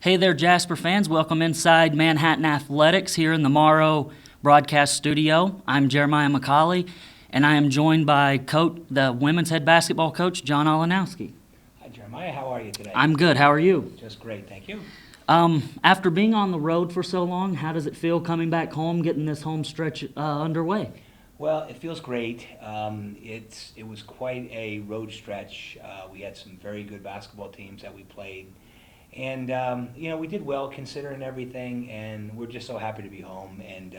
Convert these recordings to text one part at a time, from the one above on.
Hey there, Jasper fans. Welcome inside Manhattan Athletics here in the Morrow broadcast studio. I'm Jeremiah McCallie, and I am joined by the women's head basketball coach, John Olenowski. Hi, Jeremiah. How are you today? I'm good. How are you? Just great. Thank you. After being on the road for so long, how does it feel coming back home, getting this home stretch underway? Well, it feels great. It was quite a road stretch. We had some very good basketball teams that we played. And, we did well considering everything, and we're just so happy to be home. And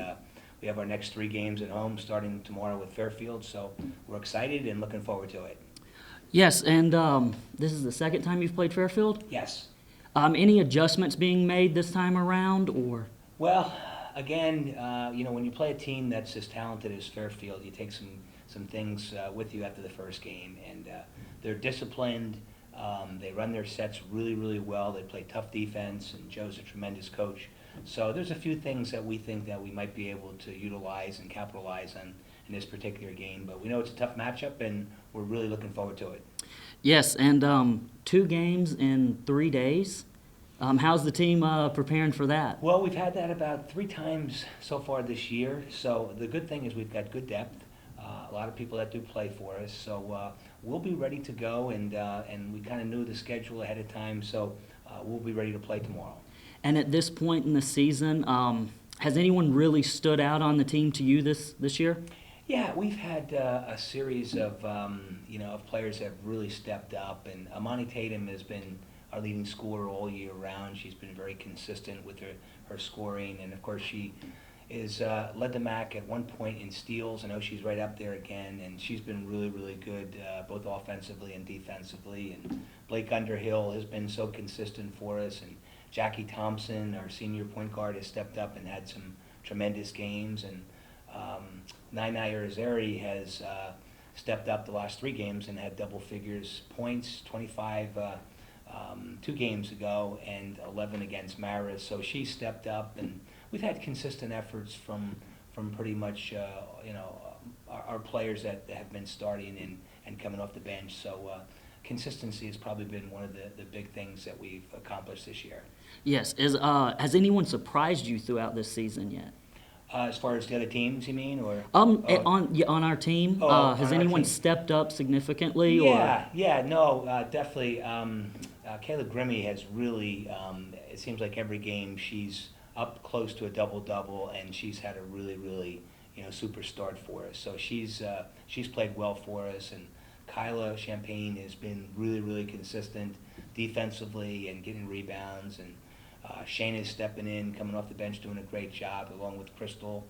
we have our next 3 games at home starting tomorrow with Fairfield, so we're excited and looking forward to it. Yes, and this is the second time you've played Fairfield? Yes. Any adjustments being made this time around, or? Well, again, when you play a team that's as talented as Fairfield, you take some things with you after the first game, and they're disciplined. They run their sets really, really well. They play tough defense, and Joe's a tremendous coach. So there's a few things that we think that we might be able to utilize and capitalize on in this particular game. But we know it's a tough matchup, and we're really looking forward to it. Yes, and 2 games in 3 days. How's the team preparing for that? Well, we've had that about 3 times so far this year. So the good thing is we've got good depth. A lot of people that do play for us, so we'll be ready to go, and we kind of knew the schedule ahead of time, so we'll be ready to play tomorrow. And at this point in the season, has anyone really stood out on the team to you this year? Yeah, we've had a series of of players that have really stepped up, and Amani Tatum has been our leading scorer all year round. She's been very consistent with her scoring, and of course she is led the MAC at one point in steals. I know she's right up there again, and she's been really, really good both offensively and defensively. And Blake Underhill has been so consistent for us, and Jackie Thompson, our senior point guard, has stepped up and had some tremendous games. And Nainai Irizarry has stepped up the last 3 games and had double figures points, 25 2 games ago and 11 against Maris. So she stepped up, and we've had consistent efforts from pretty much our players that have been starting and coming off the bench. So consistency has probably been one of the big things that we've accomplished this year. Yes. Has anyone surprised you throughout this season yet? As far as the other teams, you mean, or on our team, has anyone stepped up significantly? Definitely. Kayla Grimmie has really. It seems like every game she's up close to a double-double, and she's had a really, really super start for us. So she's played well for us, and Kyla Champagne has been really, really consistent defensively and getting rebounds, and Shayna's stepping in, coming off the bench, doing a great job, along with Crystal.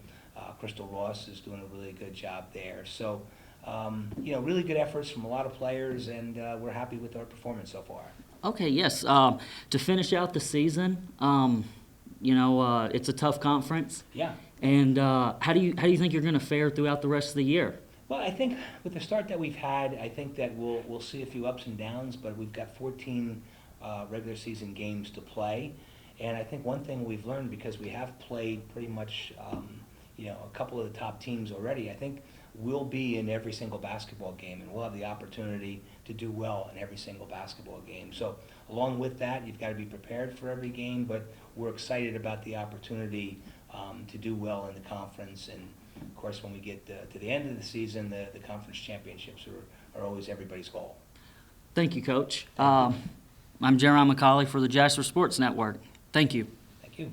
Crystal Ross is doing a really good job there. So, really good efforts from a lot of players, and we're happy with our performance so far. Okay, yes. To finish out the season, it's a tough conference. Yeah. And how do you think you're going to fare throughout the rest of the year? Well, I think with the start that we've had, I think that we'll see a few ups and downs, but we've got 14 regular season games to play. And I think one thing we've learned, because we have played pretty much, a couple of the top teams already, I think we'll be in every single basketball game, and we'll have the opportunity to do well in every single basketball game. So along with that, you've got to be prepared for every game, but we're excited about the opportunity to do well in the conference. And of course, when we get to the end of the season, the conference championships are always everybody's goal. Thank you, Coach. I'm Jeremiah McCallie for the Jasper Sports Network. Thank you. Thank you.